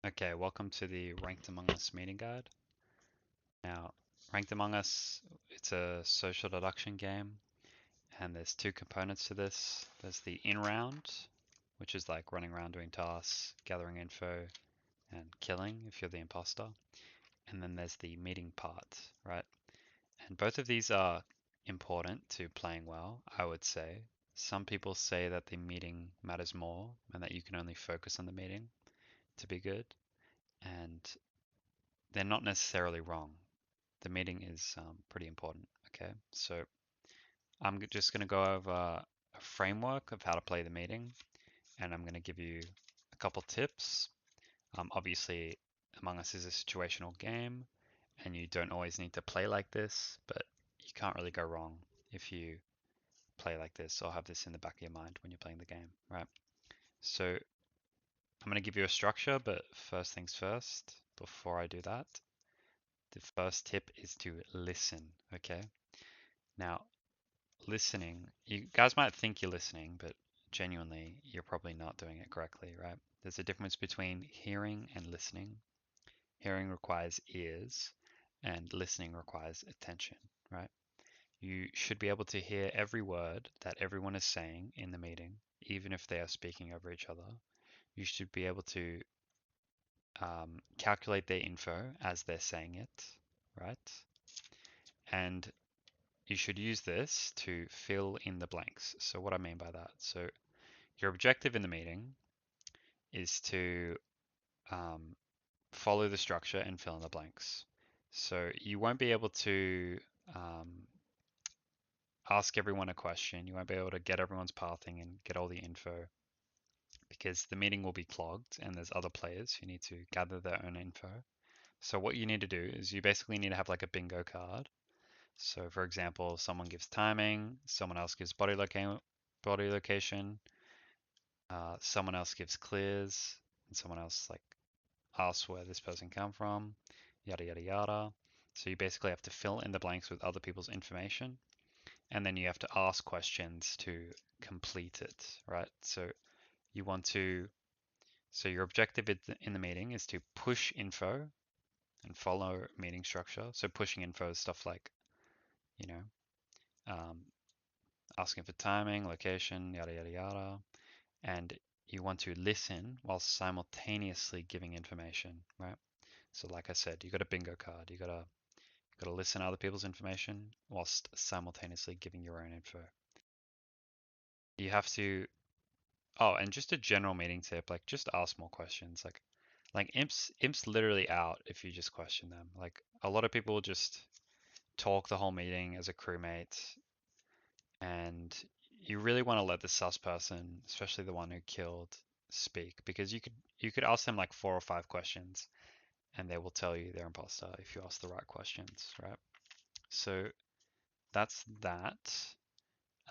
Okay, welcome to the Ranked Among Us meeting guide. Now, Ranked Among Us, it's a social deduction game, and there's two components to this. There's the in-round, which is like running around doing tasks, gathering info, and killing if you're the imposter. And then there's the meeting part, right? And both of these are important to playing well, I would say. Some people say that the meeting matters more and that you can only focus on the meeting to be good. And they're not necessarily wrong. The meeting is pretty important. Okay, so I'm just going to go over a framework of how to play the meeting, and I'm going to give you a couple tips. Obviously, Among Us is a situational game, and you don't always need to play like this, but you can't really go wrong if you play like this or have this in the back of your mind when you're playing the game, right? So I'm going to give you a structure, but first things first, before I do that, the first tip is to listen, okay? Now, listening, you guys might think you're listening, but genuinely, you're probably not doing it correctly, right? There's a difference between hearing and listening. Hearing requires ears, and listening requires attention, right? You should be able to hear every word that everyone is saying in the meeting, even if they are speaking over each other. You should be able to calculate their info as they're saying it, right? And you should use this to fill in the blanks. So what I mean by that, so your objective in the meeting is to um, follow the structure and fill in the blanks. So you won't be able to um, ask everyone a question. You won't be able to get everyone's pathing and get all the info because the meeting will be clogged and there's other players who need to gather their own info. So what you need to do is you basically need to have like a bingo card. So for example, someone gives timing, someone else gives body location, someone else gives clears, and someone else like asks where this person come from, yada yada yada. So you basically have to fill in the blanks with other people's information, and then you have to ask questions to complete it, right? So you want to, so your objective in the meeting is to push info and follow meeting structure. So pushing info is stuff like, you know, um, asking for timing, location, yada yada yada, and you want to listen while simultaneously giving information, right? So like I said, you got a bingo card. You gotta listen to other people's information whilst simultaneously giving your own info. You have to, oh, and just a general meeting tip, like just ask more questions. Like imp's literally out if you just question them. Like a lot of people just talk the whole meeting as a crewmate, and you really want to let the sus person, especially the one who killed, speak because you could ask them like 4 or 5 questions and they will tell you they're imposter if you ask the right questions, right? So that's that.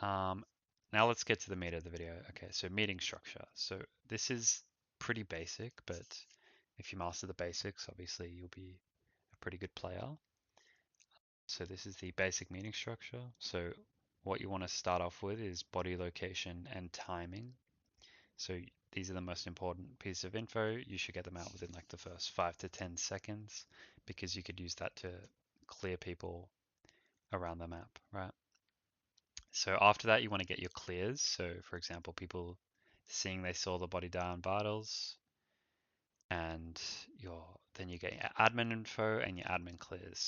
Um, Now let's get to the meat of the video. Okay, so meeting structure. So this is pretty basic, but if you master the basics, obviously you'll be a pretty good player. So this is the basic meeting structure. So what you want to start off with is body location and timing. So these are the most important pieces of info. You should get them out within like the first 5 to 10 seconds because you could use that to clear people around the map, right? So after that, you want to get your clears. So for example, people seeing they saw the body down vitals, and then you get your admin info and your admin clears.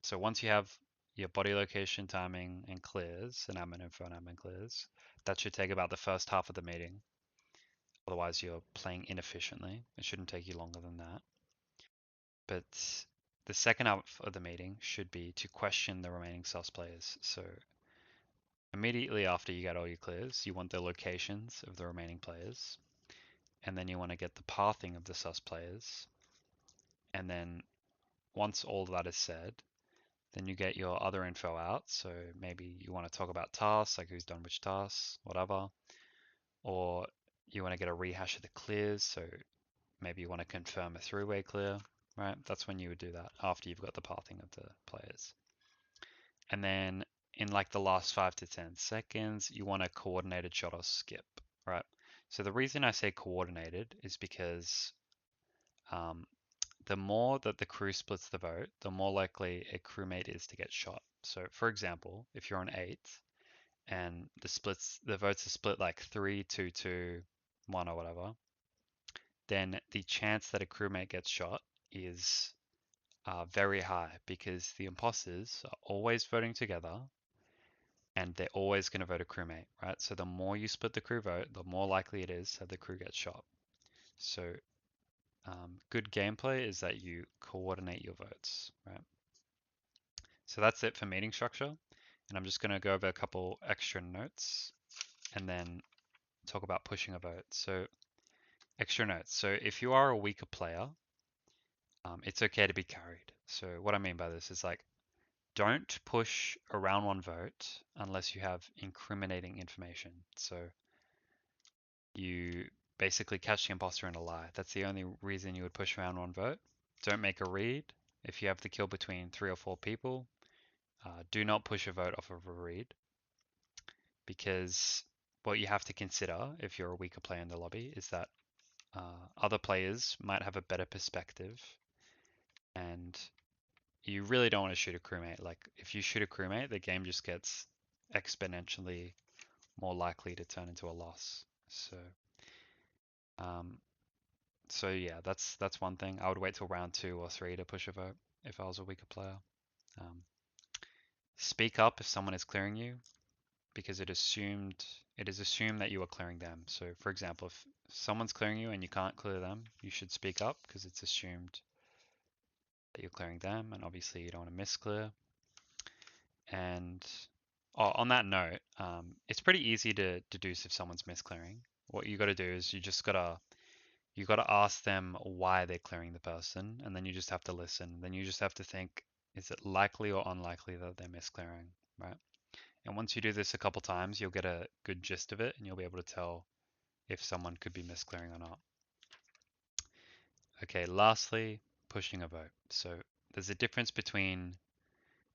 So once you have your body location, timing, and clears, and admin info and admin clears, that should take about the first half of the meeting. Otherwise, you're playing inefficiently. It shouldn't take you longer than that. But the second half of the meeting should be to question the remaining sus players. So immediately after you get all your clears, you want the locations of the remaining players, and then you want to get the pathing of the sus players. And then once all of that is said, then you get your other info out. So maybe you want to talk about tasks, like who's done which tasks, whatever. Or you want to get a rehash of the clears. So maybe you want to confirm a three-way clear, right? That's when you would do that after you've got the pathing of the players. And then in like the last 5 to 10 seconds, you want a coordinated shot or skip, right? So the reason I say coordinated is because um, the more that the crew splits the vote, the more likely a crewmate is to get shot. So for example, if you're on 8 and the votes are split like 3, 2, 2, 1 or whatever, then the chance that a crewmate gets shot is very high because the imposters are always voting together and they're always going to vote a crewmate, right? So the more you split the crew vote, the more likely it is that the crew gets shot. So good gameplay is that you coordinate your votes, right? So that's it for meeting structure. And I'm just going to go over a couple extra notes and then talk about pushing a vote. So extra notes. So if you are a weaker player, it's okay to be carried. So what I mean by this is like, don't push a round one vote unless you have incriminating information. So you basically catch the imposter in a lie. That's the only reason you would push round one vote. Don't make a read. If you have the kill between 3 or 4 people, do not push a vote off of a read because what you have to consider if you're a weaker player in the lobby is that other players might have a better perspective and you really don't want to shoot a crewmate. Like if you shoot a crewmate, the game just gets exponentially more likely to turn into a loss. Um, so yeah, that's one thing. I would wait till round 2 or 3 to push a vote if I was a weaker player. Um, Speak up if someone is clearing you because it is assumed that you are clearing them. So for example, if someone's clearing you and you can't clear them, you should speak up because it's assumed that you're clearing them, and obviously you don't want to misclear. And on that note, it's pretty easy to deduce if someone's misclearing. What you got to do is you got to ask them why they're clearing the person, and then you just have to listen. Then you just have to think, is it likely or unlikely that they're misclearing, right? And once you do this a couple times, you'll get a good gist of it, and you'll be able to tell if someone could be misclearing or not. Okay, lastly, pushing a vote. So there's a difference between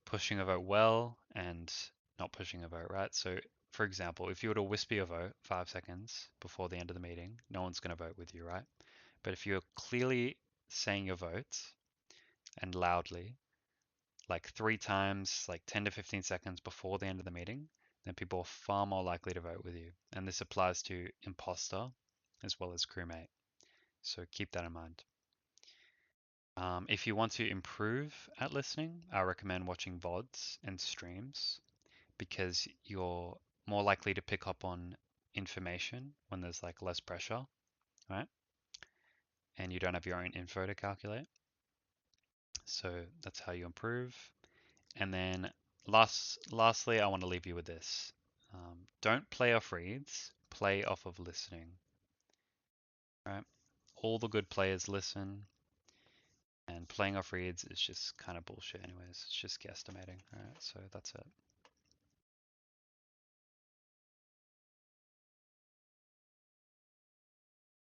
pushing a vote well and not pushing a vote, right? So for example, if you were to whisper your vote 5 seconds before the end of the meeting, no one's going to vote with you, right? But if you're clearly saying your vote and loudly, like 3 times, like 10 to 15 seconds before the end of the meeting, then people are far more likely to vote with you. And this applies to imposter as well as crewmate. So keep that in mind. If you want to improve at listening, I recommend watching VODs and streams because you're more likely to pick up on information when there's like less pressure, right? And you don't have your own info to calculate. So that's how you improve. And then lastly, I want to leave you with this. Don't play off reads, play off of listening, right? All the good players listen, and playing off reads is just kind of bullshit anyways. It's just guesstimating, all right? So that's it.